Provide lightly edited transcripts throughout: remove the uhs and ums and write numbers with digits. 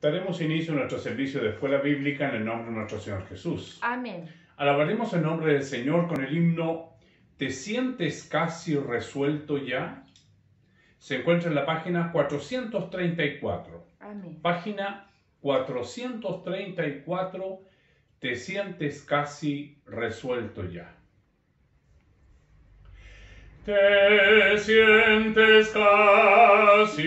Daremos inicio a nuestro servicio de escuela bíblica en el nombre de nuestro Señor Jesús. Amén. Alabaremos el nombre del Señor con el himno ¿Te sientes casi resuelto ya? Se encuentra en la página 434. Amén. Página 434, ¿te sientes casi resuelto ya? Te sientes casi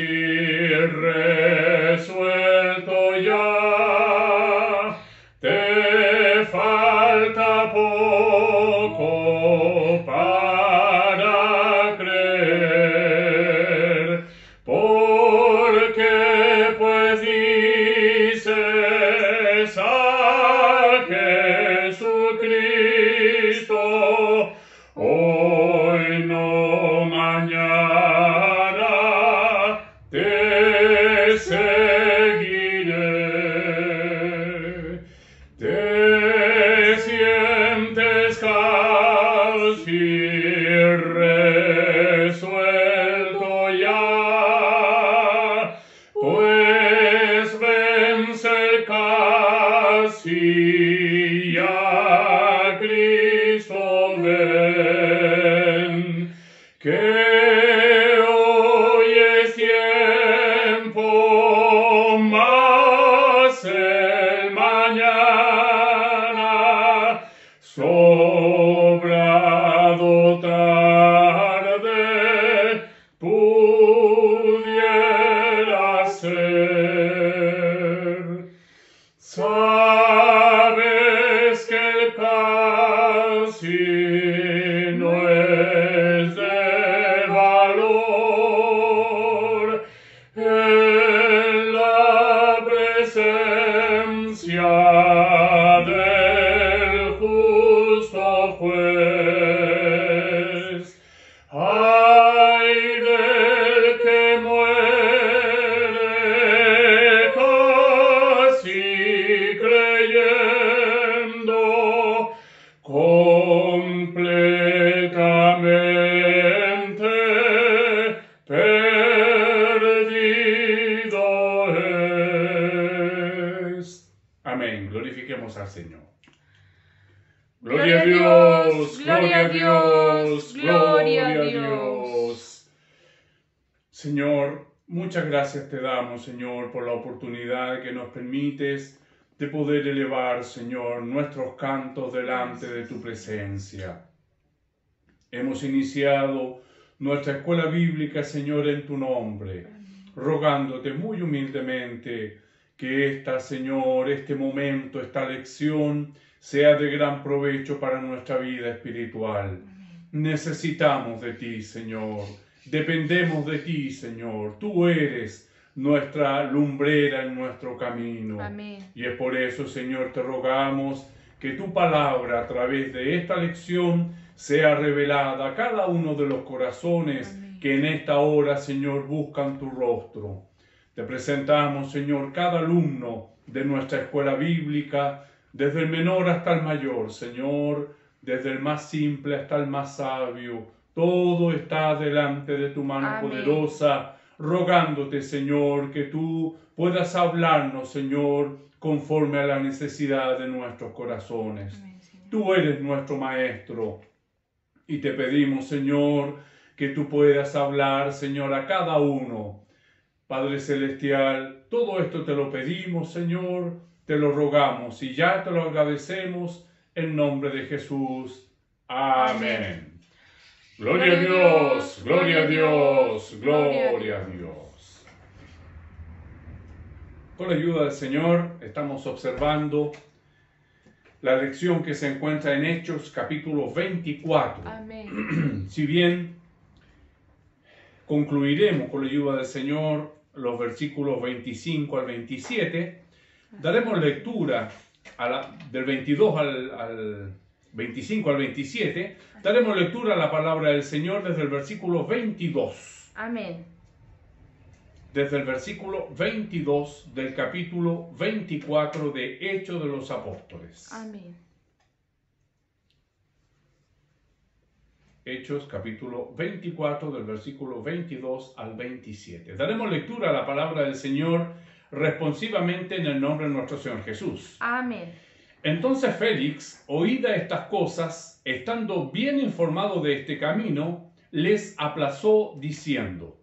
resuelto ya, te falta poco para creer, porque pues dices a Jesucristo, hoy no mañana te seguiré. Te sientes casi resuelto ya, pues vence casi ya Cristo ven, que hoy es tiempo, más el mañana sobrado tarde pudiera ser. Sabes que el casi no es de valor en la presencia del justo juez. Ay del que muere casi creyendo completamente perdido es. Amén. Glorifiquemos al Señor. Gloria a Dios, gloria a Dios, gloria a Dios. Señor, muchas gracias te damos, Señor, por la oportunidad que nos permites de poder elevar, Señor, nuestros cantos delante de tu presencia. Hemos iniciado nuestra escuela bíblica, Señor, en tu nombre, rogándote muy humildemente que esta, Señor, este momento, esta lección, sea de gran provecho para nuestra vida espiritual. Necesitamos de ti, Señor. Dependemos de ti, Señor. Tú eres nuestra lumbrera en nuestro camino. Amén. Y es por eso, Señor, te rogamos que tu palabra a través de esta lección sea revelada a cada uno de los corazones Amén. que en esta hora, Señor, buscan tu rostro. Te presentamos, Señor, cada alumno de nuestra escuela bíblica, desde el menor hasta el mayor, Señor, desde el más simple hasta el más sabio. Todo está delante de tu mano Amén. poderosa, rogándote, Señor, que tú puedas hablarnos, Señor, conforme a la necesidad de nuestros corazones. Amén, Señor. Tú eres nuestro Maestro y te pedimos, Señor, que tú puedas hablar, Señor, a cada uno. Padre Celestial, todo esto te lo pedimos, Señor, te lo rogamos y ya te lo agradecemos en nombre de Jesús. Amén. Gloria a Dios, gloria a Dios, gloria a Dios. Con la ayuda del Señor estamos observando la lección que se encuentra en Hechos capítulo 24. Amén. Si bien concluiremos con la ayuda del Señor los versículos 25 al 27, daremos lectura del 22 al 25 al 27, daremos lectura a la palabra del Señor desde el versículo 22. Amén. Desde el versículo 22 del capítulo 24 de Hechos de los Apóstoles. Amén. Hechos capítulo 24 del versículo 22 al 27. Daremos lectura a la palabra del Señor responsivamente en el nombre de nuestro Señor Jesús. Amén. Entonces Félix, oídas estas cosas, estando bien informado de este camino, les aplazó diciendo: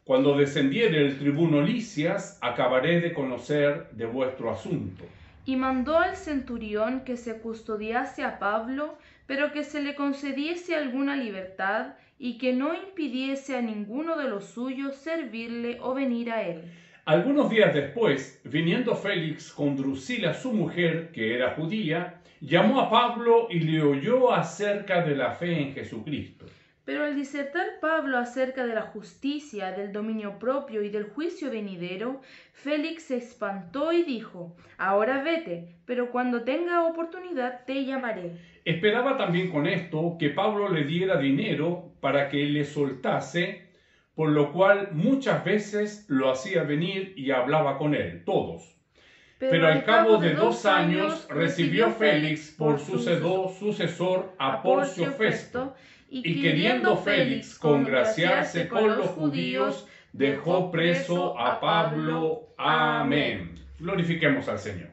Cuando descendiere el tribuno Lisias, acabaré de conocer de vuestro asunto. Y mandó al centurión que se custodiase a Pablo, pero que se le concediese alguna libertad y que no impidiese a ninguno de los suyos servirle o venir a él. Algunos días después, viniendo Félix con Drusila su mujer, que era judía, llamó a Pablo y le oyó acerca de la fe en Jesucristo. Pero al disertar Pablo acerca de la justicia, del dominio propio y del juicio venidero, Félix se espantó y dijo: Ahora vete, pero cuando tenga oportunidad te llamaré. Esperaba también con esto que Pablo le diera dinero para que le soltase, por lo cual muchas veces lo hacía venir y hablaba con él, todos. Pero al cabo de 2 años recibió Félix por sucesor a Porcio Festo, y queriendo Félix congraciarse con los judíos, dejó preso a Pablo. Amén. Glorifiquemos al Señor.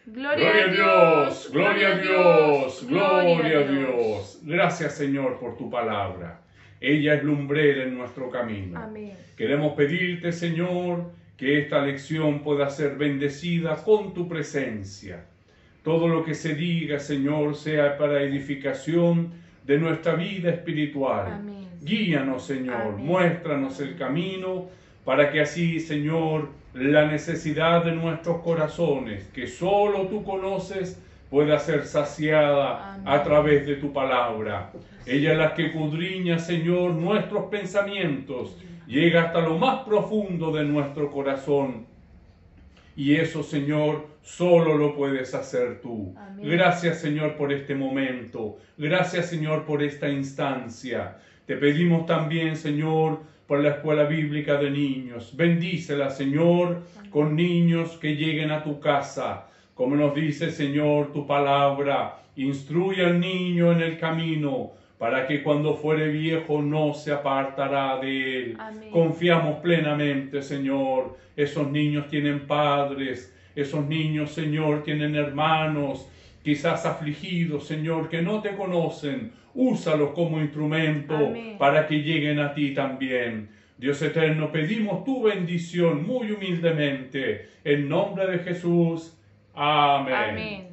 Gloria a Dios, gloria a Dios, gloria a Dios. Gracias, Señor, por tu palabra. Ella es lumbrera en nuestro camino. Amén. Queremos pedirte, Señor, que esta lección pueda ser bendecida con tu presencia. Todo lo que se diga, Señor, sea para edificación de nuestra vida espiritual. Amén. Guíanos, Señor, Amén. muéstranos el camino, para que así, Señor, la necesidad de nuestros corazones, que solo tú conoces, pueda ser saciada Amén. a través de tu palabra. Ella es la que escudriña, Señor, nuestros pensamientos, llega hasta lo más profundo de nuestro corazón. Y eso, Señor, solo lo puedes hacer tú. Amén. Gracias, Señor, por este momento. Gracias, Señor, por esta instancia. Te pedimos también, Señor, por la escuela bíblica de niños. Bendícela, Señor, con niños que lleguen a tu casa. Como nos dice, Señor, tu palabra, instruye al niño en el camino, para que cuando fuere viejo no se apartará de él. Amén. Confiamos plenamente, Señor. Esos niños tienen padres, esos niños, Señor, tienen hermanos, quizás afligidos, Señor, que no te conocen. Úsalos como instrumento. Amén. Para que lleguen a ti también. Dios eterno, pedimos tu bendición muy humildemente, en nombre de Jesús. Amén. Amén.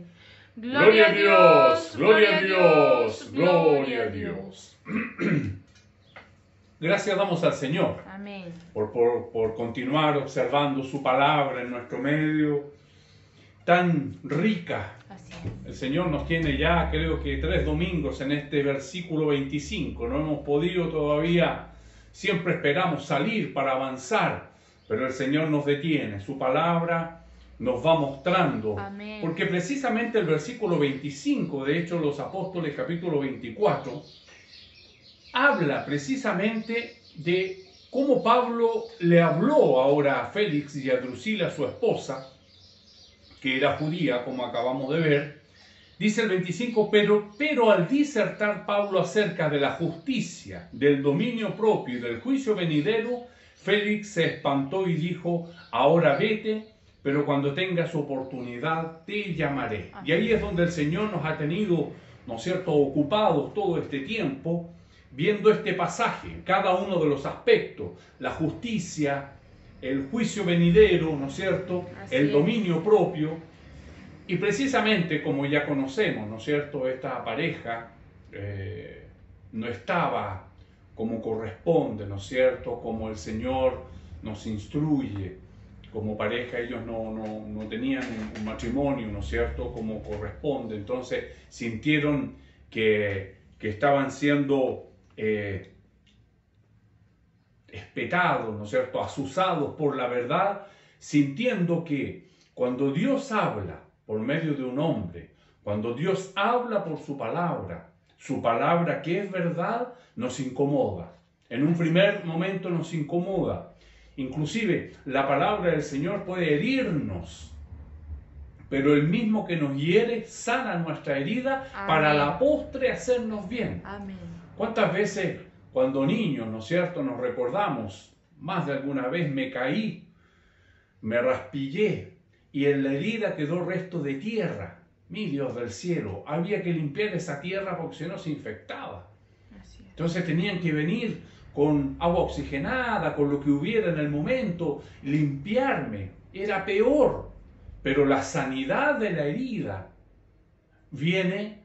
Gloria a Dios, gloria a Dios, gloria a Dios. Gracias damos al Señor Amén. por continuar observando su palabra en nuestro medio, tan rica. Así El Señor nos tiene ya, creo que 3 domingos en este versículo 25. No hemos podido todavía, siempre esperamos salir para avanzar, pero el Señor nos detiene. Su palabra nos va mostrando. Amén. Porque precisamente el versículo 25, de hecho los apóstoles capítulo 24, habla precisamente de cómo Pablo le habló ahora a Félix y a Drusila, su esposa, que era judía, como acabamos de ver. Dice el 25, pero al disertar Pablo acerca de la justicia, del dominio propio y del juicio venidero, Félix se espantó y dijo: ahora vete, pero cuando tengas oportunidad te llamaré. Y ahí es donde el Señor nos ha tenido, ¿no es cierto?, ocupados todo este tiempo, viendo este pasaje, cada uno de los aspectos, la justicia, el juicio venidero, ¿no es cierto?, Así el es. dominio propio. Y precisamente, como ya conocemos, ¿no es cierto?, esta pareja no estaba como corresponde, ¿no es cierto?, como el Señor nos instruye. Como pareja ellos no tenían un matrimonio, ¿no es cierto?, como corresponde. Entonces sintieron que estaban siendo espetados, ¿no es cierto?, asusados por la verdad, sintiendo que cuando Dios habla por medio de un hombre, cuando Dios habla por su palabra que es verdad, nos incomoda. En un primer momento nos incomoda. Inclusive la palabra del Señor puede herirnos, pero el mismo que nos hiere sana nuestra herida. Amén. Para la postre hacernos bien. Amén. ¿Cuántas veces cuando niños, ¿no es cierto?, nos recordamos, más de alguna vez me caí, me raspillé y en la herida quedó resto de tierra. Mi Dios del cielo, había que limpiar esa tierra porque si no se infectaba. Entonces tenían que venir con agua oxigenada, con lo que hubiera en el momento, limpiarme. Era peor, pero la sanidad de la herida viene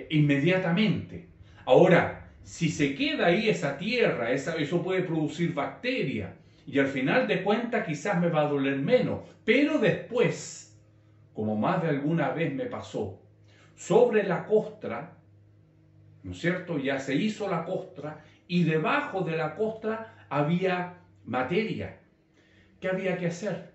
inmediatamente. Ahora, si se queda ahí esa tierra, eso puede producir bacterias y al final de cuentas quizás me va a doler menos, pero después, como más de alguna vez me pasó, sobre la costra, ¿no es cierto? Ya se hizo la costra y debajo de la costra había materia. ¿Qué había que hacer?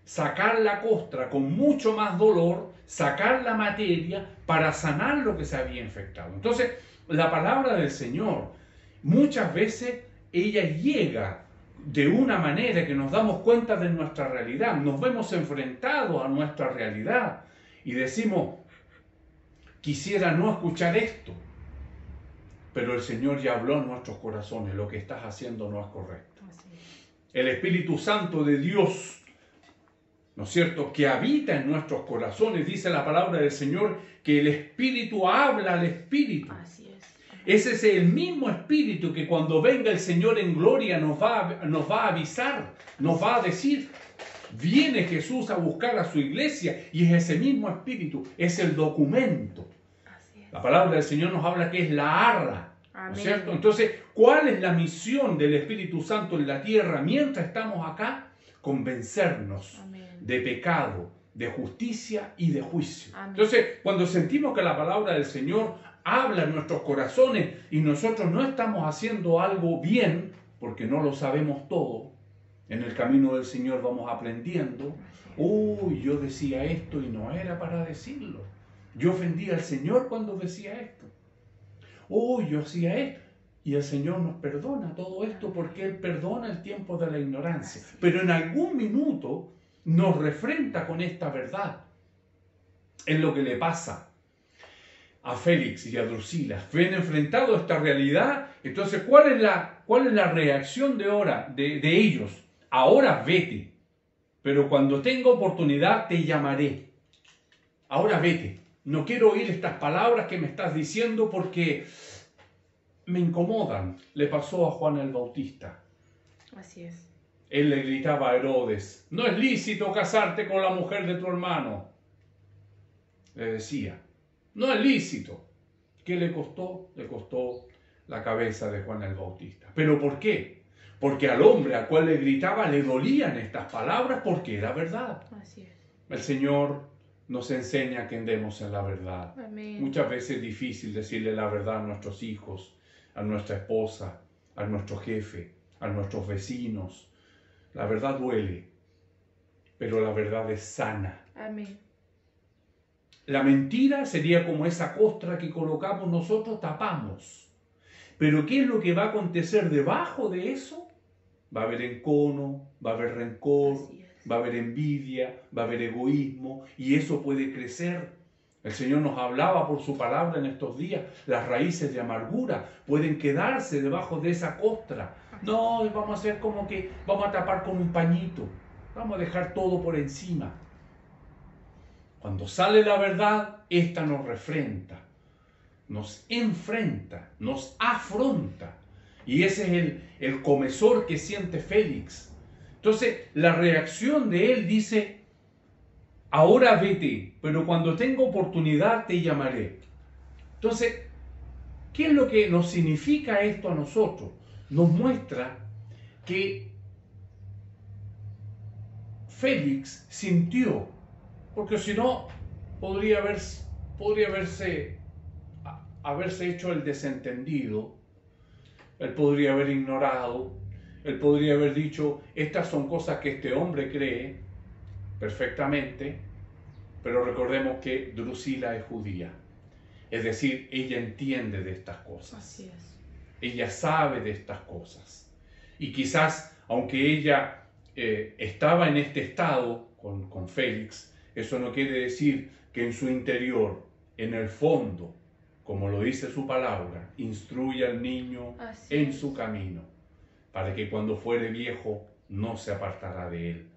Sacar la costra con mucho más dolor, sacar la materia para sanar lo que se había infectado. Entonces, la palabra del Señor, muchas veces ella llega de una manera que nos damos cuenta de nuestra realidad, nos vemos enfrentados a nuestra realidad y decimos, quisiera no escuchar esto, pero el Señor ya habló en nuestros corazones, lo que estás haciendo no es correcto. El Espíritu Santo de Dios, ¿no es cierto?, que habita en nuestros corazones, dice la palabra del Señor, que el Espíritu habla al Espíritu. Así es. Ese es el mismo Espíritu que cuando venga el Señor en gloria nos va a avisar, nos va a decir, viene Jesús a buscar a su iglesia y es ese mismo Espíritu, es el documento. La palabra del Señor nos habla que es la arra, ¿no es cierto? Entonces, ¿cuál es la misión del Espíritu Santo en la tierra mientras estamos acá? Convencernos de pecado, de justicia y de juicio. Amén. Entonces, cuando sentimos que la palabra del Señor habla en nuestros corazones y nosotros no estamos haciendo algo bien, porque no lo sabemos todo, en el camino del Señor vamos aprendiendo. Uy, yo decía esto y no era para decirlo. Yo ofendía al Señor cuando decía esto. Uy, yo hacía esto. Y el Señor nos perdona todo esto porque Él perdona el tiempo de la ignorancia. Pero en algún minuto nos refrenta con esta verdad. Es lo que le pasa a Félix y a Drusila. Ven enfrentado a esta realidad. Entonces, ¿cuál es la reacción de ellos? Ahora vete, pero cuando tenga oportunidad te llamaré. Ahora vete. No quiero oír estas palabras que me estás diciendo porque me incomodan. Le pasó a Juan el Bautista. Así es. Él le gritaba a Herodes, no es lícito casarte con la mujer de tu hermano. Le decía, no es lícito. ¿Qué le costó? Le costó la cabeza de Juan el Bautista. ¿Pero por qué? Porque al hombre al cual le gritaba le dolían estas palabras porque era verdad. Así es. El Señor nos enseña que andemos en la verdad. Amén. Muchas veces es difícil decirle la verdad a nuestros hijos, a nuestra esposa, a nuestro jefe, a nuestros vecinos. La verdad duele, pero la verdad es sana. Amén. La mentira sería como esa costra que colocamos nosotros, tapamos. Pero ¿qué es lo que va a acontecer debajo de eso? Va a haber encono, va a haber rencor, va a haber envidia, va a haber egoísmo y eso puede crecer. El Señor nos hablaba por su palabra en estos días, las raíces de amargura pueden quedarse debajo de esa costra. No, vamos a hacer como que vamos a tapar con un pañito, vamos a dejar todo por encima. Cuando sale la verdad, esta nos refrenta, nos enfrenta, nos afronta. Y ese es el comezor que siente Félix. Entonces, la reacción de él dice, ahora vete, pero cuando tenga oportunidad te llamaré. Entonces, ¿qué es lo que nos significa esto a nosotros? Nos muestra que Félix sintió, porque si no, podría haberse hecho el desentendido, él podría haber ignorado, él podría haber dicho, estas son cosas que este hombre cree perfectamente, pero recordemos que Drusila es judía, es decir, ella entiende de estas cosas. Así es. Ella sabe de estas cosas. Y quizás, aunque ella estaba en este estado con Félix, eso no quiere decir que en su interior, en el fondo, como lo dice su palabra, instruye al niño en su camino, para que cuando fuere viejo no se apartará de él.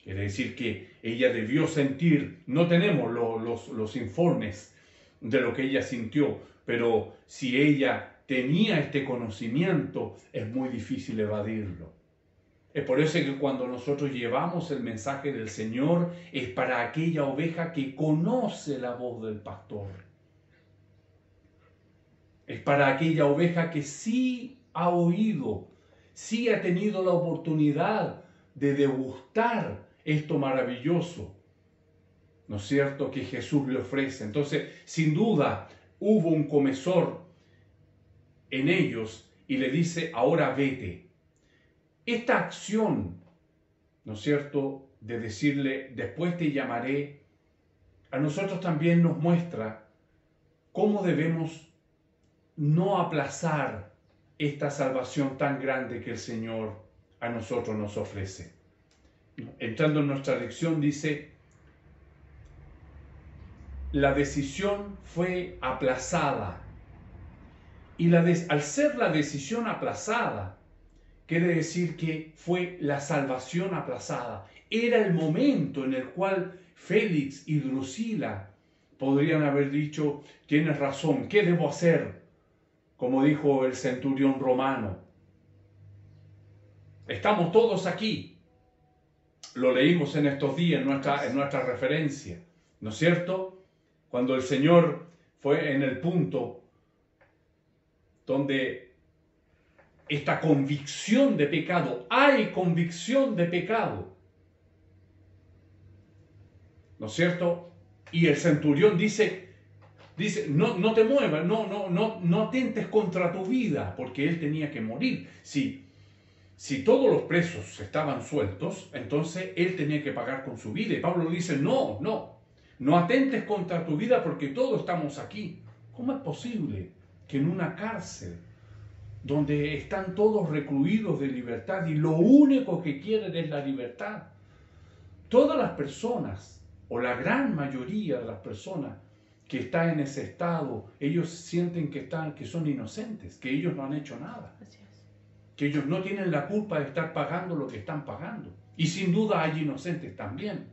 Quiere decir que ella debió sentir, no tenemos los informes de lo que ella sintió, pero si ella tenía este conocimiento, es muy difícil evadirlo. Es por eso que cuando nosotros llevamos el mensaje del Señor, es para aquella oveja que conoce la voz del pastor. Es para aquella oveja que sí ha oído, sí ha tenido la oportunidad de degustar esto maravilloso, ¿no es cierto?, que Jesús le ofrece. Entonces, sin duda, hubo un comezor en ellos y le dice, ahora vete. Esta acción, ¿no es cierto?, de decirle, después te llamaré, a nosotros también nos muestra cómo debemos no aplazar esta salvación tan grande que el Señor a nosotros nos ofrece. Entrando en nuestra lección dice, la decisión fue aplazada. Y al ser la decisión aplazada, quiere decir que fue la salvación aplazada. Era el momento en el cual Félix y Drusila podrían haber dicho, tienes razón, ¿qué debo hacer? Como dijo el centurión romano. Estamos todos aquí. Lo leímos en estos días en nuestra referencia, ¿no es cierto? Cuando el Señor fue en el punto donde esta convicción de pecado, hay convicción de pecado, ¿no es cierto? Y el centurión dice, no te muevas, no atentes contra tu vida, porque él tenía que morir. Si todos los presos estaban sueltos, entonces él tenía que pagar con su vida. Y Pablo dice, no atentes contra tu vida porque todos estamos aquí. ¿Cómo es posible que en una cárcel donde están todos recluidos de libertad y lo único que quieren es la libertad, todas las personas, o la gran mayoría de las personas que están en ese estado, ellos sienten que son inocentes, que ellos no han hecho nada, que ellos no tienen la culpa de estar pagando lo que están pagando? Y sin duda hay inocentes también.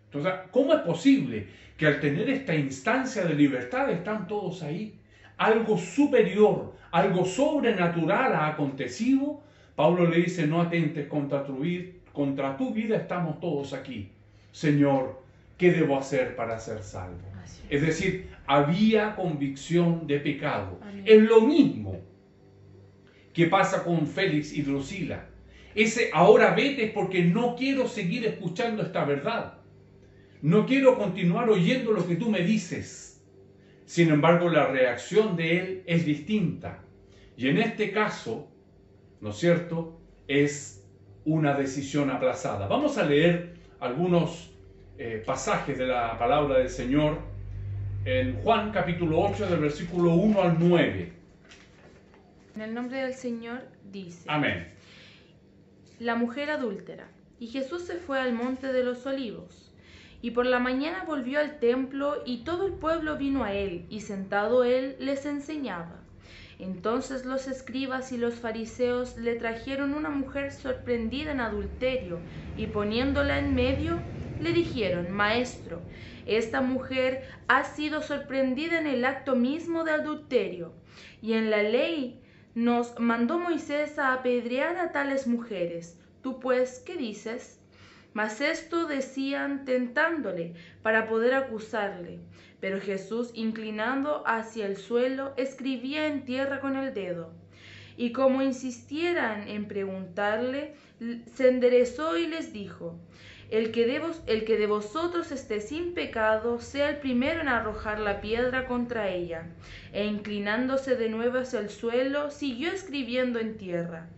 Entonces, ¿cómo es posible que al tener esta instancia de libertad están todos ahí? Algo superior, algo sobrenatural ha acontecido. Pablo le dice, no atentes contra tu vida, estamos todos aquí. Señor, ¿qué debo hacer para ser salvo? Es decir, había convicción de pecado. Amén. Es lo mismo que pasa con Félix y Drusila. Ese ahora vete es porque no quiero seguir escuchando esta verdad. No quiero continuar oyendo lo que tú me dices. Sin embargo, la reacción de él es distinta. Y en este caso, ¿no es cierto?, es una decisión aplazada. Vamos a leer algunos pasajes de la palabra del Señor en Juan capítulo 8, del versículo 1 al 9. En el nombre del Señor dice. Amén. La mujer adúltera. Y Jesús se fue al monte de los olivos. Y por la mañana volvió al templo, y todo el pueblo vino a él, y sentado él les enseñaba. Entonces los escribas y los fariseos le trajeron una mujer sorprendida en adulterio, y poniéndola en medio, le dijeron, Maestro, esta mujer ha sido sorprendida en el acto mismo de adulterio, y en la ley nos mandó Moisés a apedrear a tales mujeres. ¿Tú pues qué dices? Mas esto decían tentándole para poder acusarle. Pero Jesús, inclinando hacia el suelo, escribía en tierra con el dedo. Y como insistieran en preguntarle, se enderezó y les dijo, el que de vosotros esté sin pecado, sea el primero en arrojar la piedra contra ella. E inclinándose de nuevo hacia el suelo, siguió escribiendo en tierra.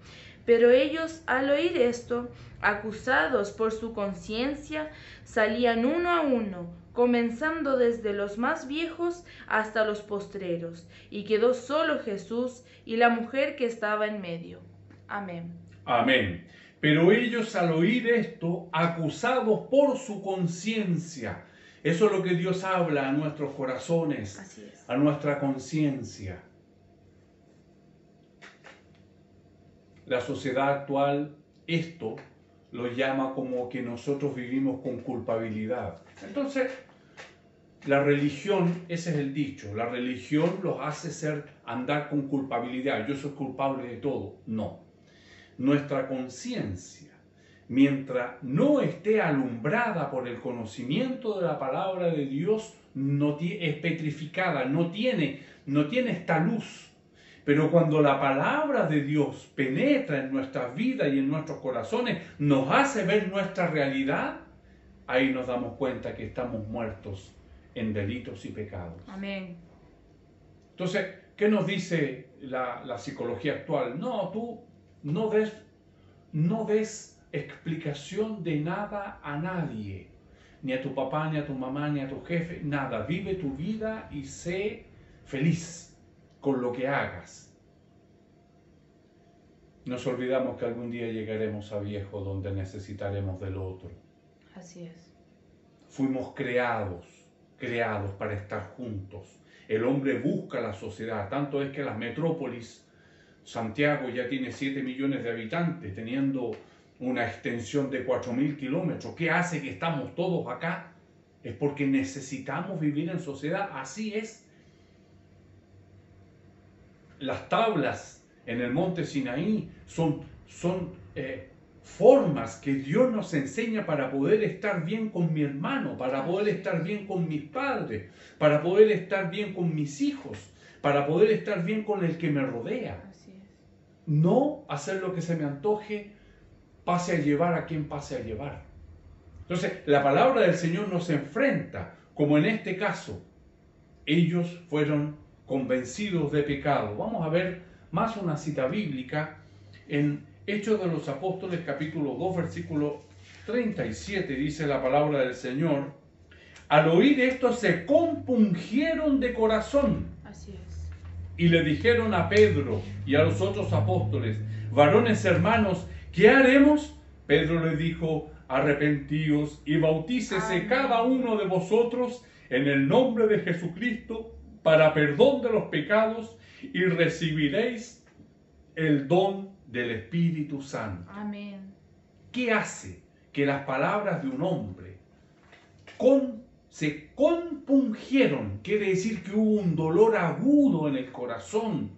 Pero ellos, al oír esto, acusados por su conciencia, salían uno a uno, comenzando desde los más viejos hasta los postreros, y quedó solo Jesús y la mujer que estaba en medio. Amén. Amén. Pero ellos, al oír esto, acusados por su conciencia. Eso es lo que Dios habla a nuestros corazones, Así es. A nuestra conciencia. La sociedad actual esto lo llama como que nosotros vivimos con culpabilidad. Entonces, la religión, ese es el dicho, la religión los hace andar con culpabilidad. Yo soy culpable de todo. No. Nuestra conciencia, mientras no esté alumbrada por el conocimiento de la palabra de Dios, es petrificada, no tiene esta luz. Pero cuando la palabra de Dios penetra en nuestras vidas y en nuestros corazones, nos hace ver nuestra realidad, ahí nos damos cuenta que estamos muertos en delitos y pecados. Amén. Entonces, ¿qué nos dice la psicología actual? No, tú no des explicación de nada a nadie, ni a tu papá, ni a tu mamá, ni a tu jefe, nada. Vive tu vida y sé feliz con lo que hagas. Nos olvidamos que algún día llegaremos a viejo donde necesitaremos del otro. Así es. Fuimos creados para estar juntos. El hombre busca la sociedad, tanto es que las metrópolis, Santiago ya tiene 7 millones de habitantes, teniendo una extensión de 4.000 kilómetros. ¿Qué hace que estamos todos acá? Es porque necesitamos vivir en sociedad. Así es. Las tablas en el monte Sinaí son formas que Dios nos enseña para poder estar bien con mi hermano, para poder estar bien con mis padres, para poder estar bien con mis hijos, para poder estar bien con el que me rodea. Así es. No hacer lo que se me antoje, pase a llevar a quien pase a llevar. Entonces, la palabra del Señor nos enfrenta, como en este caso, ellos fueron convencidos de pecado. Vamos a ver más una cita bíblica en Hechos de los Apóstoles, capítulo 2, versículo 37, dice la palabra del Señor: al oír esto se compungieron de corazón. Así es. Y le dijeron a Pedro y a los otros apóstoles: varones hermanos, ¿qué haremos? Pedro les dijo: arrepentíos y bautícese Amén. cada uno de vosotros en el nombre de Jesucristo para perdón de los pecados y recibiréis el don del Espíritu Santo. Amén. ¿Qué hace que las palabras de un hombre se compungieron? Quiere decir que hubo un dolor agudo en el corazón,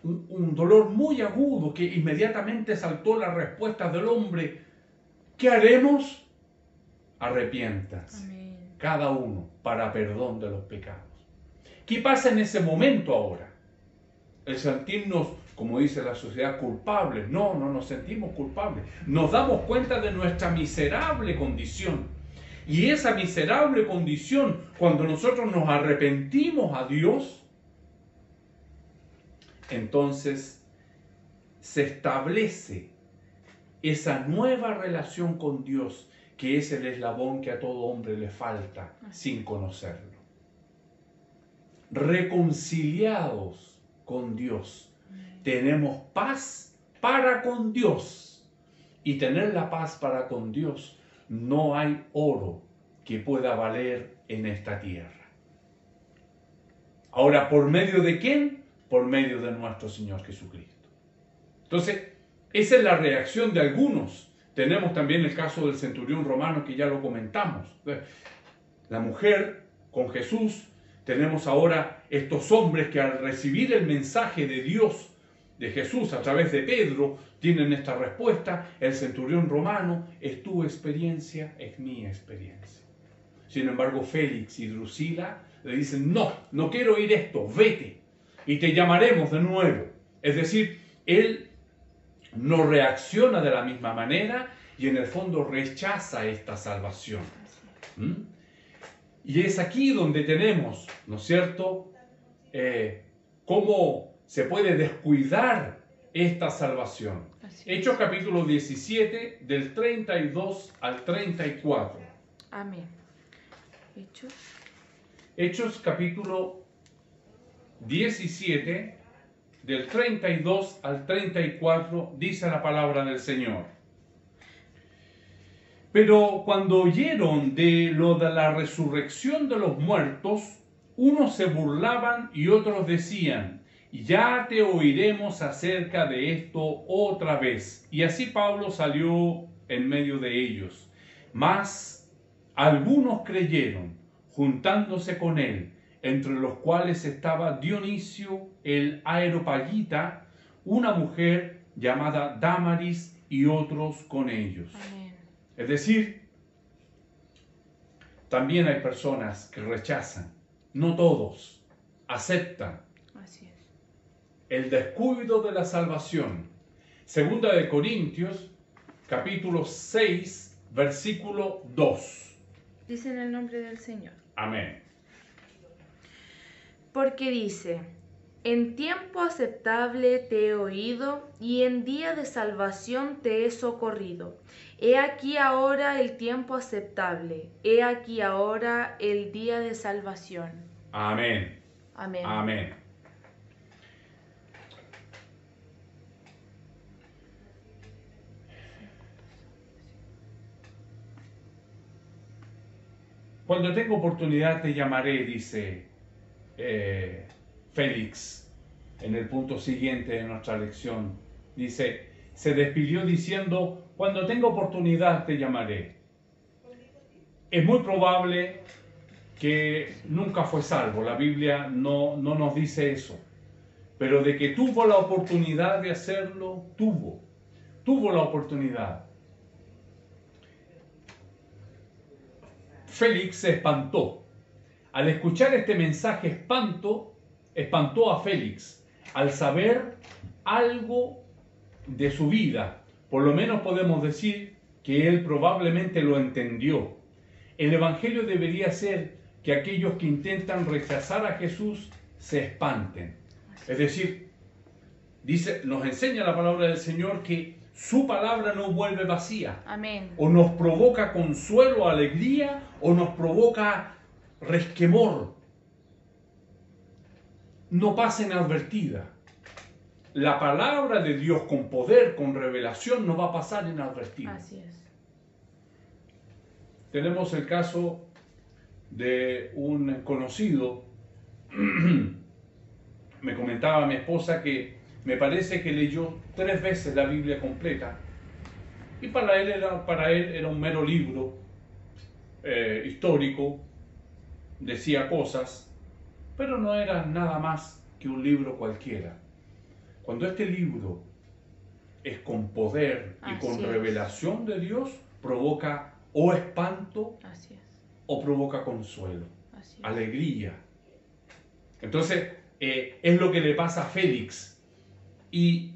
un dolor muy agudo, que inmediatamente saltó la respuesta del hombre: ¿qué haremos? Arrepiéntanse, Amén. cada uno, para perdón de los pecados. ¿Qué pasa en ese momento ahora? El sentirnos, como dice la sociedad, culpables. No nos sentimos culpables. Nos damos cuenta de nuestra miserable condición. Y esa miserable condición, cuando nosotros nos arrepentimos a Dios, entonces se establece esa nueva relación con Dios, que es el eslabón que a todo hombre le falta sin conocerlo. Reconciliados con Dios, tenemos paz para con Dios. Y tener la paz para con Dios, no hay oro que pueda valer en esta tierra. Ahora, ¿por medio de quién? Por medio de nuestro Señor Jesucristo. Entonces, esa es la reacción de algunos. Tenemos también el caso del centurión romano, que ya lo comentamos. La mujer con Jesús. Tenemos ahora estos hombres que, al recibir el mensaje de Dios, de Jesús a través de Pedro, tienen esta respuesta. El centurión romano: es tu experiencia, es mi experiencia. Sin embargo, Félix y Drusila le dicen: no quiero oír esto, vete y te llamaremos de nuevo. Es decir, él no reacciona de la misma manera y en el fondo rechaza esta salvación. Y es aquí donde tenemos, ¿no es cierto?, cómo se puede descuidar esta salvación. Hechos capítulo 17, del 32 al 34. Amén. Hechos capítulo 17, del 32 al 34, dice la palabra del Señor. Pero cuando oyeron de lo de la resurrección de los muertos, unos se burlaban y otros decían: y ya te oiremos acerca de esto otra vez. Y así Pablo salió en medio de ellos. Mas algunos creyeron, juntándose con él, entre los cuales estaba Dionisio el Areopagita, una mujer llamada Dámaris y otros con ellos. Amén. Es decir, también hay personas que rechazan, no todos, aceptan Así es. el descuido de la salvación. Segunda de Corintios, capítulo 6, versículo 2. Dice en el nombre del Señor. Amén. Porque dice, en tiempo aceptable te he oído y en día de salvación te he socorrido. He aquí ahora el tiempo aceptable, he aquí ahora el día de salvación. Amén. Amén. Amén. Cuando tenga oportunidad te llamaré, dice Félix en el punto siguiente de nuestra lección. Dice, se despidió diciendo, cuando tenga oportunidad te llamaré. Es muy probable que nunca fue salvo, la Biblia no nos dice eso, pero de que tuvo la oportunidad de hacerlo, tuvo la oportunidad. Félix se espantó. Al escuchar este mensaje espantó a Félix al saber algo de su vida. Por lo menos podemos decir que él probablemente lo entendió. El Evangelio debería ser que aquellos que intentan rechazar a Jesús se espanten. Es decir, nos enseña la palabra del Señor que su palabra no vuelve vacía. Amén. O nos provoca consuelo, alegría, o nos provoca resquemor. No pasa inadvertida. La palabra de Dios con poder, con revelación, no va a pasar inadvertida. Así es. Tenemos el caso de un conocido. Me comentaba mi esposa que me parece que leyó 3 veces la Biblia completa. Y para él era un mero libro histórico, decía cosas, pero no era nada más que un libro cualquiera. Cuando este libro es con poder y con revelación de Dios, provoca o espanto o provoca consuelo, alegría. Entonces, es lo que le pasa a Félix. Y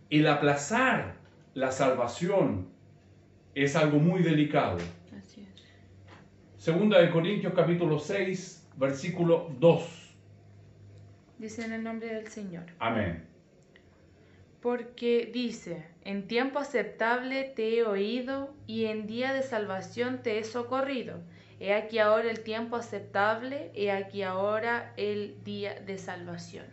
el aplazar la salvación es algo muy delicado. Así es. Segunda de Corintios capítulo 6, versículo 2. Dice en el nombre del Señor. Amén. Porque dice, en tiempo aceptable te he oído y en día de salvación te he socorrido. He aquí ahora el tiempo aceptable, he aquí ahora el día de salvación.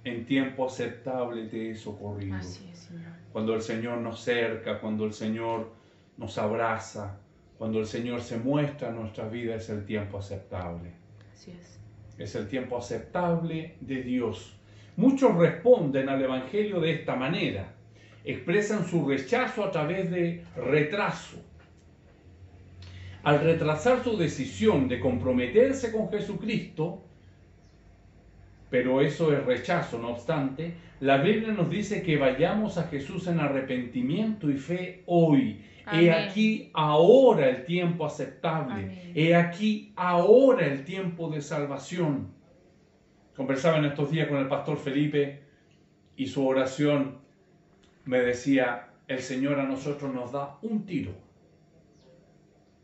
En tiempo aceptable te he socorrido. Así es, Señor. Cuando el Señor nos cerca, cuando el Señor nos abraza, cuando el Señor se muestra en nuestra vida, es el tiempo aceptable. Así es. Es el tiempo aceptable de Dios. Muchos responden al Evangelio de esta manera. Expresan su rechazo a través de retraso. Al retrasar su decisión de comprometerse con Jesucristo, pero eso es rechazo, no obstante, la Biblia nos dice que vayamos a Jesús en arrepentimiento y fe hoy. Amén. He aquí ahora el tiempo aceptable. Amén. He aquí ahora el tiempo de salvación. Conversaba en estos días con el pastor Felipe y su oración me decía, el Señor a nosotros nos da un tiro.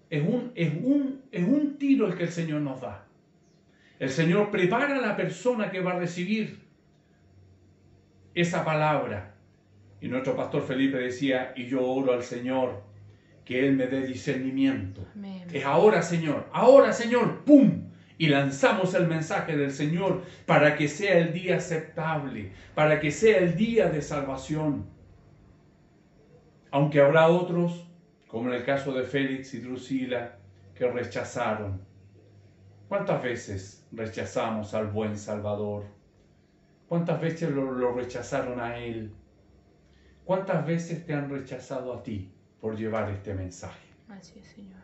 Es un tiro el que el Señor nos da. El Señor prepara a la persona que va a recibir esa palabra. Y nuestro pastor Felipe decía, y yo oro al Señor que Él me dé discernimiento. Amén. Es ahora, Señor, ¡pum! Y lanzamos el mensaje del Señor para que sea el día aceptable, para que sea el día de salvación. Aunque habrá otros, como en el caso de Félix y Drusila, que rechazaron. ¿Cuántas veces rechazamos al buen Salvador? ¿Cuántas veces lo rechazaron a él? ¿Cuántas veces te han rechazado a ti por llevar este mensaje? Así es, Señor.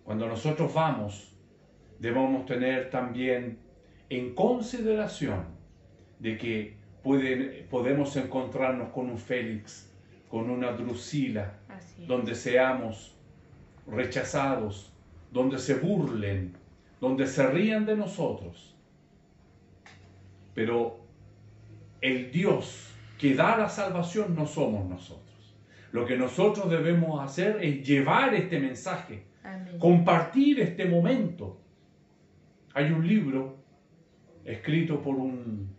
Cuando nosotros vamos, debemos tener también en consideración de que podemos encontrarnos con un Félix, con una Drusila, donde seamos rechazados, donde se burlen, donde se rían de nosotros. Pero el Dios que da la salvación no somos nosotros. Lo que nosotros debemos hacer es llevar este mensaje, Amén. Compartir este momento. Hay un libro escrito por un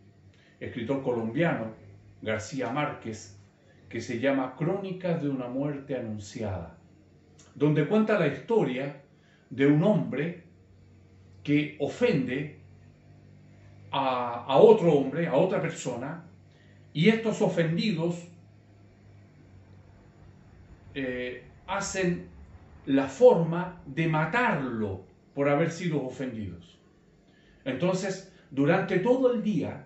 escritor colombiano, García Márquez, que se llama Crónicas de una muerte anunciada, donde cuenta la historia de un hombre que ofende a otro hombre, a otra persona, y estos ofendidos hacen la forma de matarlo por haber sido ofendidos. Entonces, durante todo el día,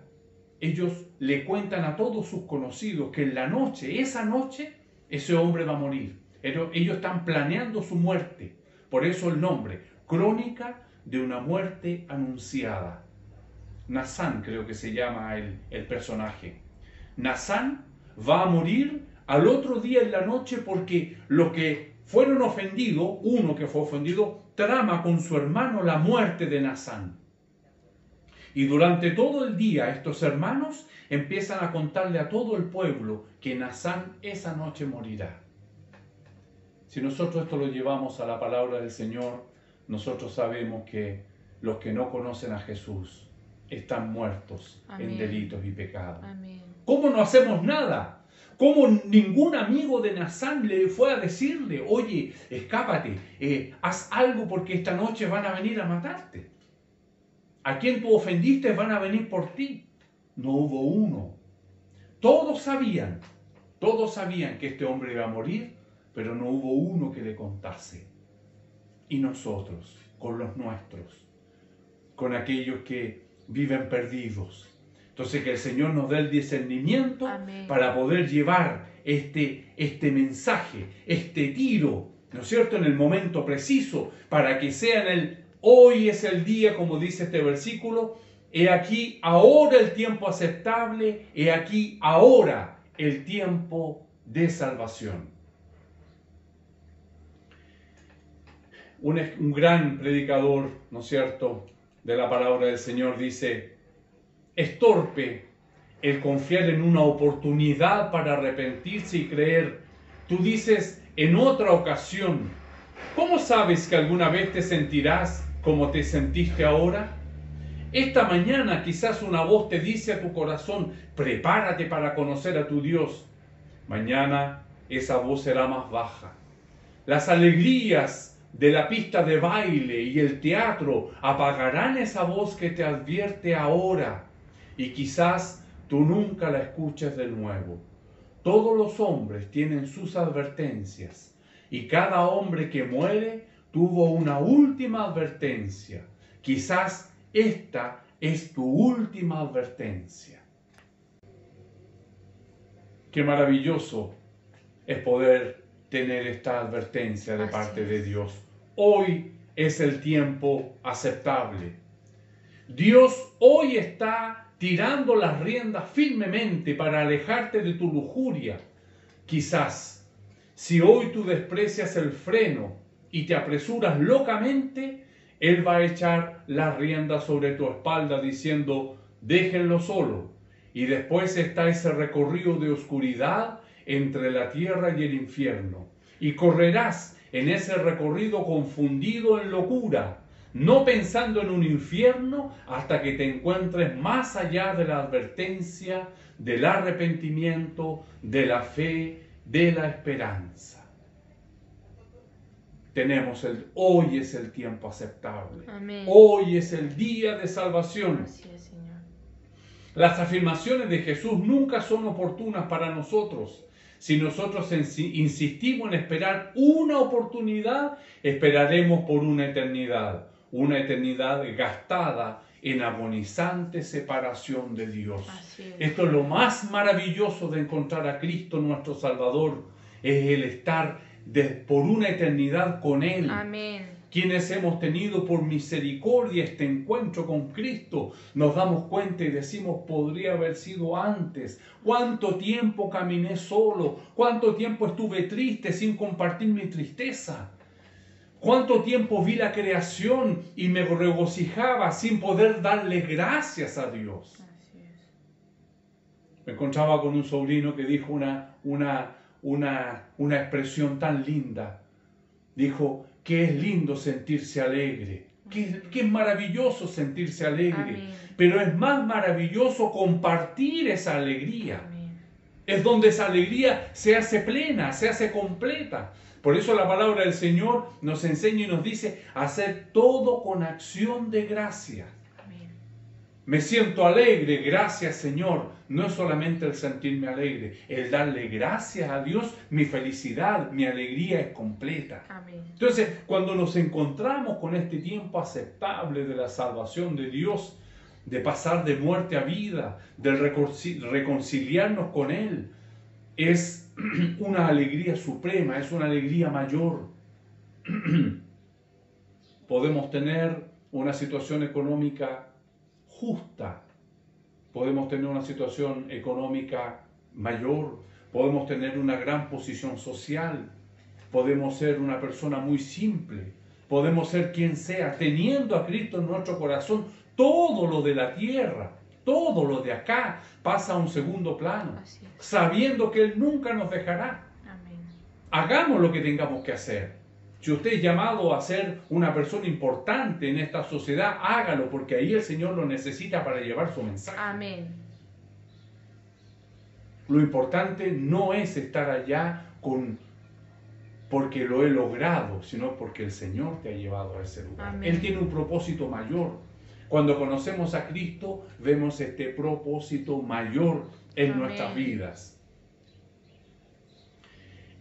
ellos le cuentan a todos sus conocidos que en la noche, esa noche, ese hombre va a morir. Ellos están planeando su muerte. Por eso el nombre, Crónica de una muerte anunciada. Nazán creo que se llama el personaje. Nazán va a morir al otro día en la noche porque los que fueron ofendidos, uno que fue ofendido, trama con su hermano la muerte de Nazán. Y durante todo el día estos hermanos empiezan a contarle a todo el pueblo que Nazán esa noche morirá. Si nosotros esto lo llevamos a la palabra del Señor, nosotros sabemos que los que no conocen a Jesús están muertos Amén. En delitos y pecados. Amén. ¿Cómo no hacemos nada? ¿Cómo ningún amigo de Nazán le fue a decirle, oye, escápate, haz algo porque esta noche van a venir a matarte? A quien tú ofendiste van a venir por ti. No hubo uno. Todos sabían que este hombre iba a morir, pero no hubo uno que le contase. Y nosotros, con los nuestros, con aquellos que viven perdidos. Entonces que el Señor nos dé el discernimiento. Amén. Para poder llevar este mensaje, este tiro, ¿no es cierto?, en el momento preciso, para que sea hoy es el día, como dice este versículo, he aquí ahora el tiempo aceptable, he aquí ahora el tiempo de salvación. Un gran predicador, ¿no es cierto?, de la palabra del Señor dice, es torpe el confiar en una oportunidad para arrepentirse y creer. Tú dices en otra ocasión, ¿cómo sabes que alguna vez te sentirás como te sentiste ahora? Esta mañana quizás una voz te dice a tu corazón, prepárate para conocer a tu Dios. Mañana esa voz será más baja. Las alegrías de la pista de baile y el teatro apagarán esa voz que te advierte ahora. Y quizás tú nunca la escuches de nuevo. Todos los hombres tienen sus advertencias y cada hombre que muere tuvo una última advertencia. Quizás esta es tu última advertencia. Qué maravilloso es poder tener esta advertencia de parte de Dios. Hoy es el tiempo aceptable. Dios hoy está tirando las riendas firmemente para alejarte de tu lujuria. Quizás, si hoy tú desprecias el freno y te apresuras locamente, Él va a echar las riendas sobre tu espalda diciendo, déjenlo solo. Y después está ese recorrido de oscuridad entre la tierra y el infierno. Y correrás en ese recorrido confundido en locura, no pensando en un infierno hasta que te encuentres más allá de la advertencia, del arrepentimiento, de la fe, de la esperanza. Hoy es el tiempo aceptable. Amén. Hoy es el día de salvación. Así es, Señor. Las afirmaciones de Jesús nunca son oportunas para nosotros. Si nosotros insistimos en esperar una oportunidad, esperaremos por una eternidad gastada en agonizante separación de Dios. Así es. Esto es lo más maravilloso de encontrar a Cristo nuestro Salvador, es el estar por una eternidad con Él. Amén. Quienes hemos tenido por misericordia este encuentro con Cristo, nos damos cuenta y decimos, podría haber sido antes. ¿Cuánto tiempo caminé solo? ¿Cuánto tiempo estuve triste sin compartir mi tristeza? ¿Cuánto tiempo vi la creación y me regocijaba sin poder darle gracias a Dios? Así es. Me encontraba con un sobrino que dijo una expresión tan linda. Dijo, que es lindo sentirse alegre, que es maravilloso sentirse alegre, Amén. pero es más maravilloso compartir esa alegría. Amén. Es donde esa alegría se hace plena, se hace completa. Por eso la palabra del Señor nos enseña y nos dice, hacer todo con acción de gracia. Amén. Me siento alegre, gracias Señor. No es solamente el sentirme alegre, el darle gracias a Dios, mi felicidad, mi alegría es completa. Amén. Entonces, cuando nos encontramos con este tiempo aceptable de la salvación de Dios, de pasar de muerte a vida, de reconciliarnos con Él, es una alegría suprema, es una alegría mayor. Podemos tener una situación económica justa, podemos tener una situación económica mayor, podemos tener una gran posición social, podemos ser una persona muy simple, podemos ser quien sea, teniendo a Cristo en nuestro corazón, todo lo de la tierra, todo lo de acá pasa a un segundo plano, sabiendo que Él nunca nos dejará. Amén. Hagamos lo que tengamos que hacer. Si usted es llamado a ser una persona importante en esta sociedad, hágalo, porque ahí el Señor lo necesita para llevar su mensaje. Amén. Lo importante no es estar allá porque lo he logrado, sino porque el Señor te ha llevado a ese lugar. Amén. Él tiene un propósito mayor. Cuando conocemos a Cristo, vemos este propósito mayor en Amén. nuestras vidas.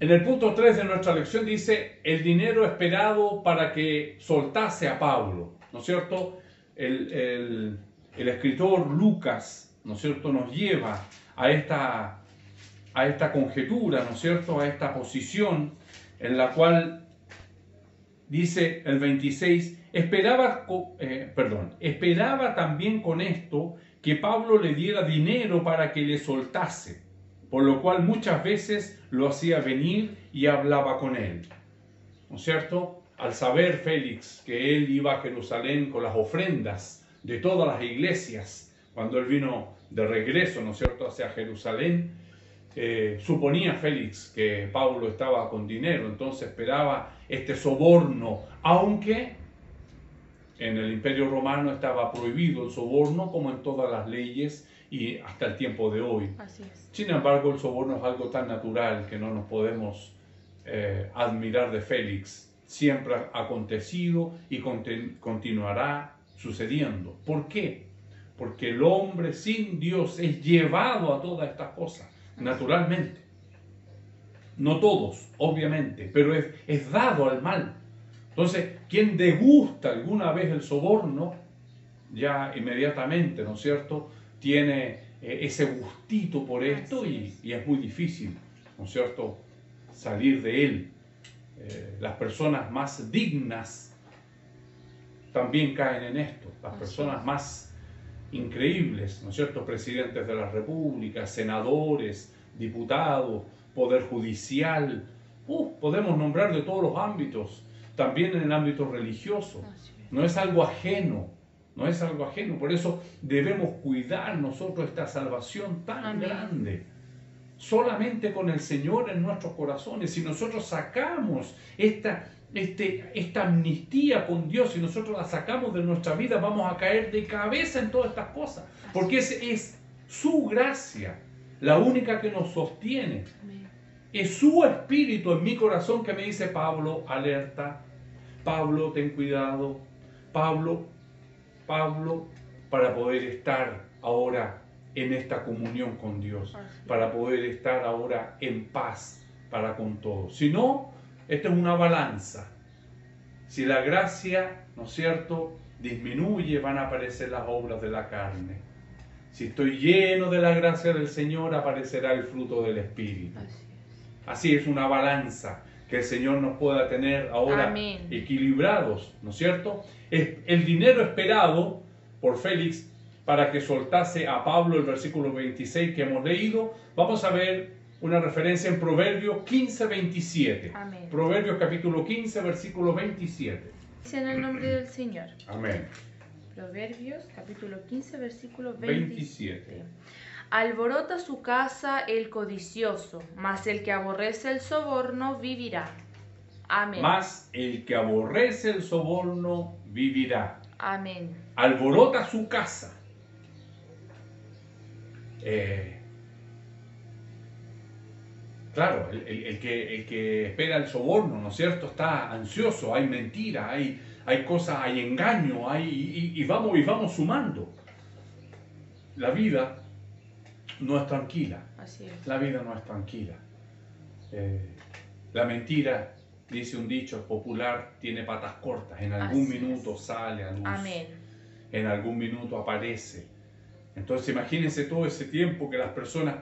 En el punto 3 de nuestra lección dice, el dinero esperado para que soltase a Pablo, ¿no es cierto? El escritor Lucas, ¿no es cierto?, nos lleva a esta conjetura, ¿no es cierto?, a esta posición en la cual dice el 26, esperaba también con esto que Pablo le diera dinero para que le soltase, por lo cual muchas veces lo hacía venir y hablaba con él. ¿No es cierto? Al saber Félix que él iba a Jerusalén con las ofrendas de todas las iglesias, cuando él vino de regreso, ¿no es cierto?, hacia Jerusalén, suponía Félix que Pablo estaba con dinero, entonces esperaba este soborno, aunque en el Imperio Romano estaba prohibido el soborno, como en todas las leyes y hasta el tiempo de hoy. Así es. Sin embargo, el soborno es algo tan natural que no nos podemos admirar de Félix. Siempre ha acontecido y continuará sucediendo. ¿Por qué? Porque el hombre sin Dios es llevado a todas estas cosas, naturalmente. No todos, obviamente, pero es dado al mal. Entonces, quien degusta alguna vez el soborno, ya inmediatamente, ¿no es cierto?, tiene ese gustito por esto y es muy difícil, ¿no es cierto?, salir de él. Las personas más dignas también caen en esto. Las personas más increíbles, ¿no es cierto?, presidentes de la República, senadores, diputados, poder judicial, podemos nombrar de todos los ámbitos, también en el ámbito religioso. No es algo ajeno. No es algo ajeno, por eso debemos cuidar nosotros esta salvación tan Amén. grande. Solamente con el Señor en nuestros corazones, si nosotros sacamos esta amnistía con Dios, si nosotros la sacamos de nuestra vida, vamos a caer de cabeza en todas estas cosas, porque es su gracia, la única que nos sostiene. Amén. Es su espíritu en mi corazón que me dice, Pablo, alerta, Pablo, ten cuidado, Pablo, para poder estar ahora en esta comunión con Dios, para poder estar ahora en paz para con todos. Si no, esta es una balanza. Si la gracia, ¿no es cierto?, disminuye, van a aparecer las obras de la carne. Si estoy lleno de la gracia del Señor, aparecerá el fruto del Espíritu. Así es una balanza que el Señor nos pueda tener ahora Amén. equilibrados, ¿no es cierto? El dinero esperado por Félix para que soltase a Pablo, el versículo 26 que hemos leído, vamos a ver una referencia en Proverbios 15, 27. Amén. Proverbios capítulo 15, versículo 27. Dice en el nombre del Señor. Amén. Proverbios, capítulo 15, versículo 27. 27. Alborota su casa el codicioso, mas el que aborrece el soborno vivirá. Amén. Mas el que aborrece el soborno vivirá. Amén. Alborota su casa. Claro, el que espera el soborno, ¿no es cierto? Está ansioso, hay mentira, hay cosas, hay engaño, y vamos sumando. La vida no es tranquila. Así es. La vida no es tranquila. La mentira, dice un dicho popular, tiene patas cortas. En algún Así minuto sale a luz. Amén. En algún minuto aparece. Entonces imagínense todo ese tiempo que las personas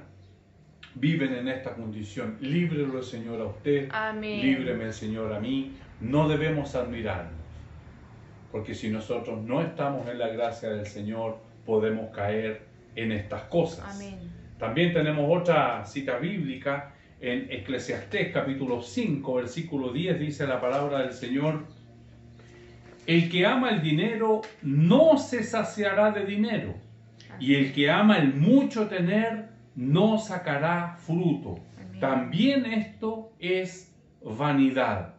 viven en esta condición. Líbrelo el Señor a usted. Amén. Líbreme el Señor a mí. No debemos admirarnos. Porque si nosotros no estamos en la gracia del Señor, podemos caer en estas cosas. Amén. También tenemos otra cita bíblica en Eclesiastés capítulo 5, versículo 10, dice la palabra del Señor: el que ama el dinero no se saciará de dinero, y el que ama el mucho tener no sacará fruto. Amén. También esto es vanidad.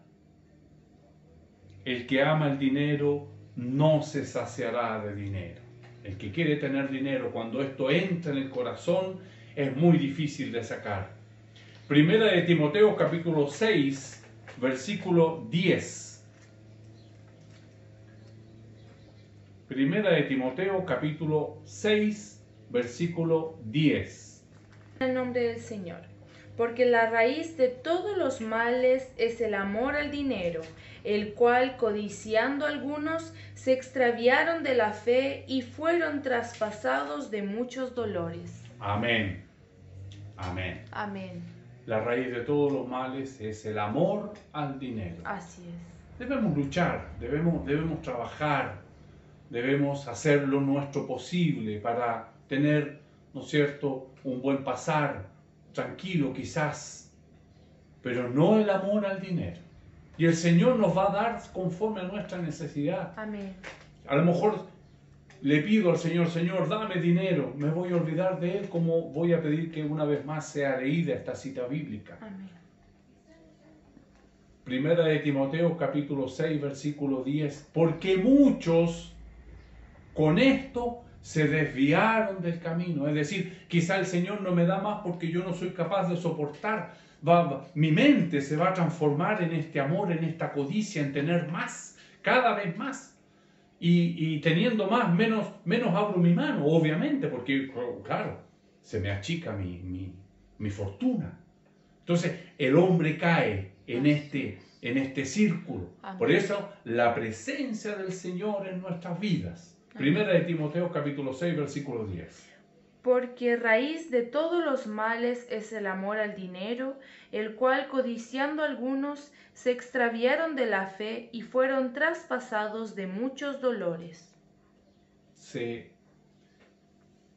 El que ama el dinero no se saciará de dinero. El que quiere tener dinero, cuando esto entra en el corazón, es muy difícil de sacar. Primera de Timoteo capítulo 6, versículo 10. Primera de Timoteo capítulo 6, versículo 10. En el nombre del Señor. Porque la raíz de todos los males es el amor al dinero, el cual, codiciando algunos, se extraviaron de la fe y fueron traspasados de muchos dolores. Amén. Amén. Amén. La raíz de todos los males es el amor al dinero. Así es. Debemos luchar, debemos trabajar, debemos hacer lo nuestro posible para tener, ¿no es cierto?, un buen pasar, tranquilo quizás, pero no el amor al dinero. Y el Señor nos va a dar conforme a nuestra necesidad. Amén. A lo mejor le pido al Señor: Señor, dame dinero. Me voy a olvidar de Él, como voy a pedir que una vez más sea leída esta cita bíblica. Amén. Primera de Timoteo capítulo 6, versículo 10. Porque muchos con esto se desviaron del camino. Es decir, quizá el Señor no me da más porque yo no soy capaz de soportar. Mi mente se va a transformar en este amor, en esta codicia, en tener más, cada vez más. Y teniendo más, menos abro mi mano, obviamente, porque, claro, se me achica mi fortuna. Entonces, el hombre cae en este círculo. Amén. Por eso, la presencia del Señor en nuestras vidas. Primera de Timoteo capítulo 6, versículo 10. Porque raíz de todos los males es el amor al dinero, el cual, codiciando algunos, se extraviaron de la fe y fueron traspasados de muchos dolores. Se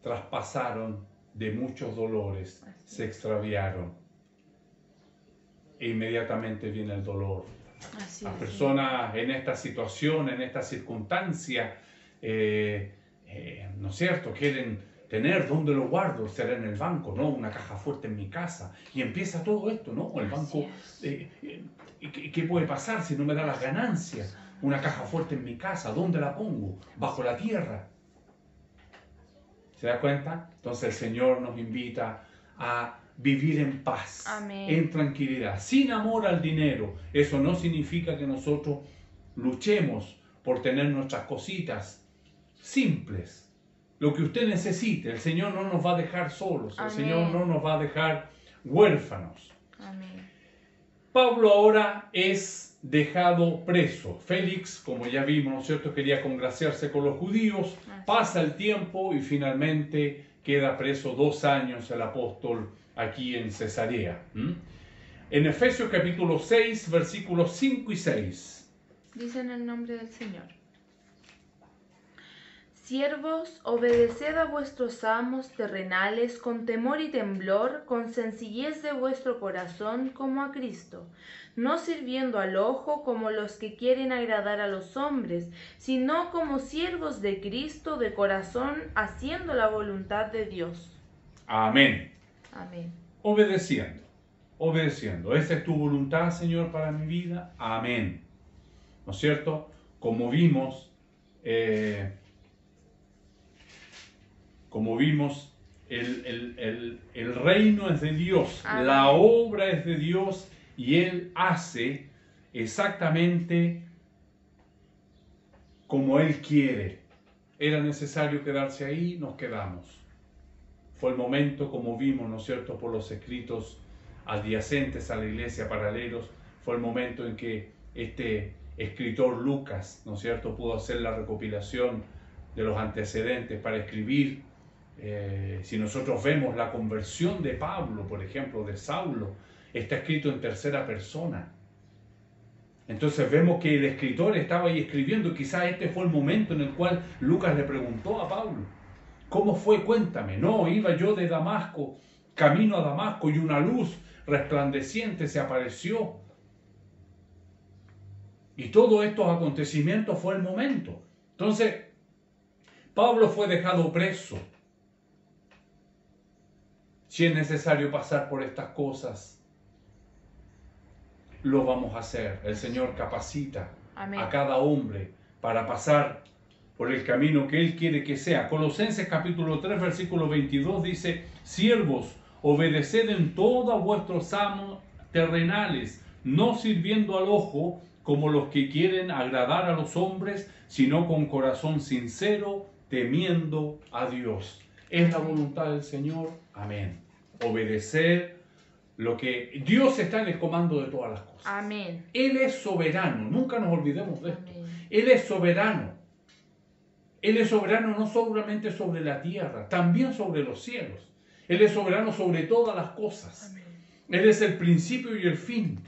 traspasaron de muchos dolores, se extraviaron. E inmediatamente viene el dolor. Así Las es. personas en esta situación, en esta circunstancia, ¿no es cierto?, quieren tener dónde lo guardo. Será en el banco, ¿no? Una caja fuerte en mi casa. Y empieza todo esto, ¿no? El banco, ¿qué puede pasar si no me da las ganancias? Una caja fuerte en mi casa, ¿dónde la pongo? Bajo la tierra. ¿Se da cuenta? Entonces el Señor nos invita a vivir en paz, Amén. en tranquilidad, sin amor al dinero. Eso no significa que nosotros luchemos por tener nuestras cositas simples, lo que usted necesite. El Señor no nos va a dejar solos. Amén. El Señor no nos va a dejar huérfanos. Amén. Pablo ahora es dejado preso. Félix, como ya vimos, ¿no es cierto?, quería congraciarse con los judíos, pasa el tiempo y finalmente queda preso 2 años el apóstol aquí en Cesarea. En Efesios capítulo 6, versículos 5 y 6. Dice en el nombre del Señor: Siervos, obedeced a vuestros amos terrenales con temor y temblor, con sencillez de vuestro corazón como a Cristo, no sirviendo al ojo como los que quieren agradar a los hombres, sino como siervos de Cristo de corazón, haciendo la voluntad de Dios. Amén. Amén. Obedeciendo. ¿Esa es tu voluntad, Señor, para mi vida? Amén. ¿No es cierto? Como vimos, el reino es de Dios, Amén. La obra es de Dios y Él hace exactamente como Él quiere. Era necesario quedarse ahí, nos quedamos. Fue el momento, como vimos, ¿no es cierto?, por los escritos adyacentes a la iglesia, paralelos, fue el momento en que este escritor Lucas, ¿no es cierto?, pudo hacer la recopilación de los antecedentes para escribir. Si nosotros vemos la conversión de Pablo, por ejemplo, de Saulo, está escrito en tercera persona. Entonces vemos que el escritor estaba ahí escribiendo. Quizás este fue el momento en el cual Lucas le preguntó a Pablo: ¿cómo fue? Cuéntame. No, iba yo de Damasco, camino a Damasco, y una luz resplandeciente se apareció. Y todos estos acontecimientos fue el momento. Entonces, Pablo fue dejado preso. Si es necesario pasar por estas cosas, lo vamos a hacer. El Señor capacita Amén. a cada hombre para pasar por el camino que Él quiere que sea. Colosenses capítulo 3, versículo 22 dice: Siervos, obedeced en todo a vuestros amos terrenales, no sirviendo al ojo como los que quieren agradar a los hombres, sino con corazón sincero, temiendo a Dios. ¿Es la voluntad del Señor? Amén. Obedecer lo que Dios está en el comando de todas las cosas. Amén. Él es soberano, nunca nos olvidemos de esto. Amén. Él es soberano. Él es soberano no solamente sobre la tierra, también sobre los cielos. Él es soberano sobre todas las cosas. Amén. Él es el principio y el fin.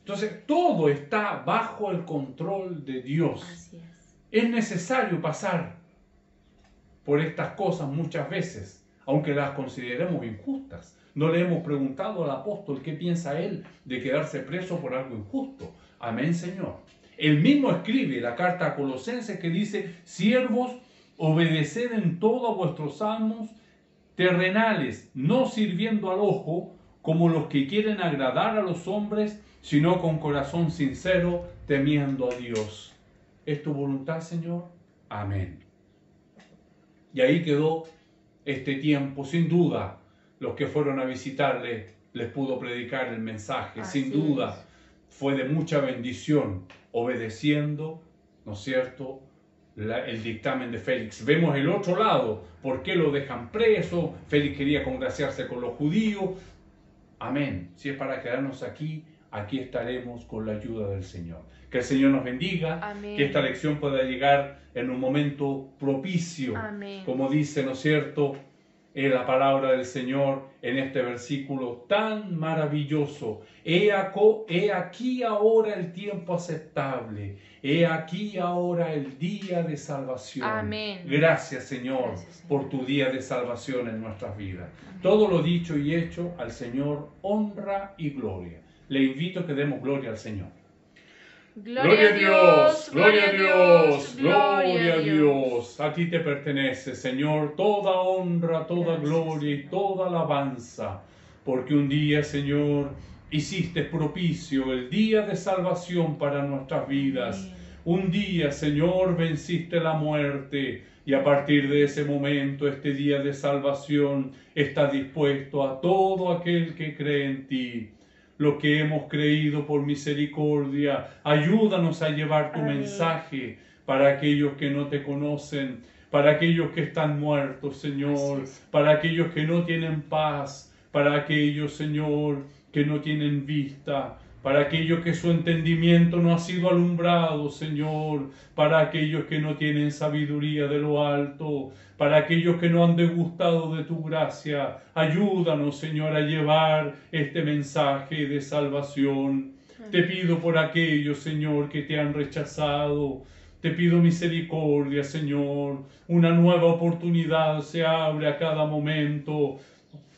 Entonces, todo está bajo el control de Dios. Así es. Es necesario pasar por estas cosas muchas veces, aunque las consideremos injustas. No le hemos preguntado al apóstol qué piensa él de quedarse preso por algo injusto. Amén, Señor. Él mismo escribe la carta a Colosenses que dice: Siervos, obedeced en todo a vuestros amos terrenales, no sirviendo al ojo como los que quieren agradar a los hombres, sino con corazón sincero, temiendo a Dios. ¿Es tu voluntad, Señor? Amén. Y ahí quedó este tiempo. Sin duda, los que fueron a visitarle les pudo predicar el mensaje. Así Sin duda, es. fue de mucha bendición, obedeciendo, ¿no es cierto?, el dictamen de Félix. Vemos el otro lado. ¿Por qué lo dejan preso? Félix quería congraciarse con los judíos. Amén. Si es para quedarnos aquí, aquí estaremos con la ayuda del Señor. Que el Señor nos bendiga. Amén. Que esta lección pueda llegar en un momento propicio. Amén. Como dice, ¿no es cierto?, la palabra del Señor en este versículo tan maravilloso. He aquí ahora el tiempo aceptable. He aquí ahora el día de salvación. Amén. Gracias, Señor, Gracias, Señor, por tu día de salvación en nuestras vidas. Amén. Todo lo dicho y hecho, al Señor honra y gloria. Le invito a que demos gloria al Señor. Gloria a Dios, gloria a Dios, gloria a Dios. A ti te pertenece, Señor, toda honra, toda Gracias, gloria y Señor. toda alabanza, porque un día, Señor, hiciste propicio el día de salvación para nuestras vidas. Amén. Un día, Señor, venciste la muerte y a partir de ese momento, este día de salvación está dispuesto a todo aquel que cree en ti. Lo que hemos creído por misericordia, ayúdanos a llevar tu Amén. mensaje para aquellos que no te conocen, para aquellos que están muertos, Señor, Así es. para aquellos que no tienen paz, para aquellos, Señor, que no tienen vista, para aquellos que su entendimiento no ha sido alumbrado, Señor, para aquellos que no tienen sabiduría de lo alto, para aquellos que no han degustado de tu gracia. Ayúdanos, Señor, a llevar este mensaje de salvación. Te pido por aquellos, Señor, que te han rechazado. Te pido misericordia, Señor. Una nueva oportunidad se abre a cada momento.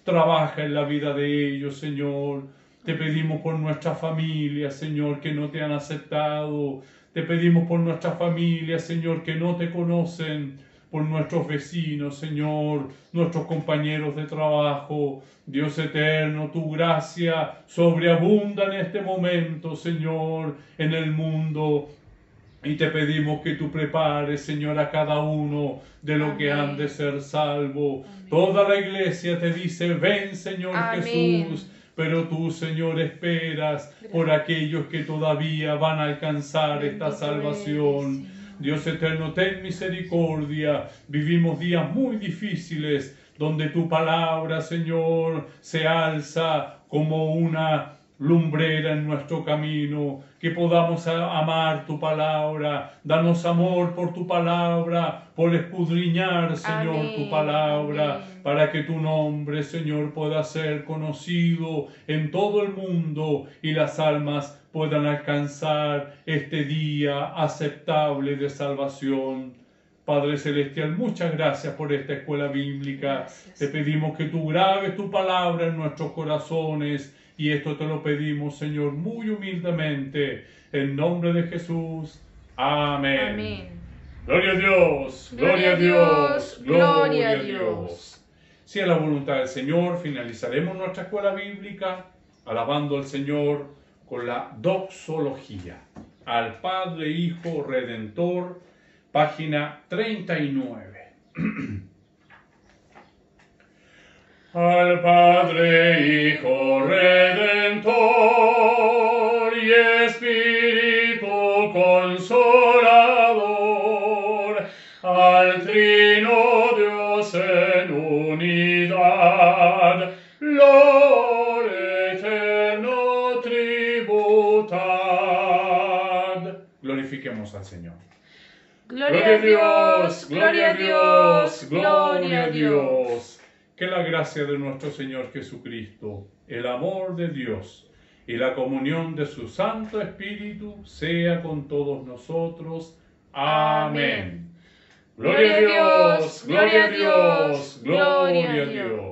Trabaja en la vida de ellos, Señor. Te pedimos por nuestra familia, Señor, que no te han aceptado. Te pedimos por nuestra familia, Señor, que no te conocen. Por nuestros vecinos, Señor, nuestros compañeros de trabajo. Dios eterno, tu gracia sobreabunda en este momento, Señor, en el mundo. Y te pedimos que tú prepares, Señor, a cada uno de lo que han de ser salvo. Toda la iglesia te dice, ven, Señor Jesús. Pero tú, Señor, esperas por aquellos que todavía van a alcanzar esta salvación. Dios eterno, ten misericordia. Vivimos días muy difíciles donde tu palabra, Señor, se alza como una lumbrera en nuestro camino, que podamos amar tu palabra. Danos amor por tu palabra, por escudriñar, Señor, tu palabra, para que tu nombre, Señor, pueda ser conocido en todo el mundo y las almas puedan alcanzar este día aceptable de salvación. Padre Celestial, muchas gracias por esta escuela bíblica. Gracias. Te pedimos que tú grabes tu palabra en nuestros corazones. Y esto te lo pedimos, Señor, muy humildemente, en nombre de Jesús. Amén. Amén. Gloria a Dios, gloria a Dios, gloria a Dios. Si es la voluntad del Señor, finalizaremos nuestra escuela bíblica alabando al Señor con la doxología. Al Padre, Hijo, Redentor, página 39. Al Padre, Hijo, Redentor y Espíritu Consolador, al Trino Dios en unidad, gloria eterno tributad. Glorifiquemos al Señor. Gloria a Dios, gloria a Dios, gloria a Dios. Que la gracia de nuestro Señor Jesucristo, el amor de Dios y la comunión de su Santo Espíritu sea con todos nosotros. Amén. Gloria a Dios, gloria a Dios, gloria a Dios.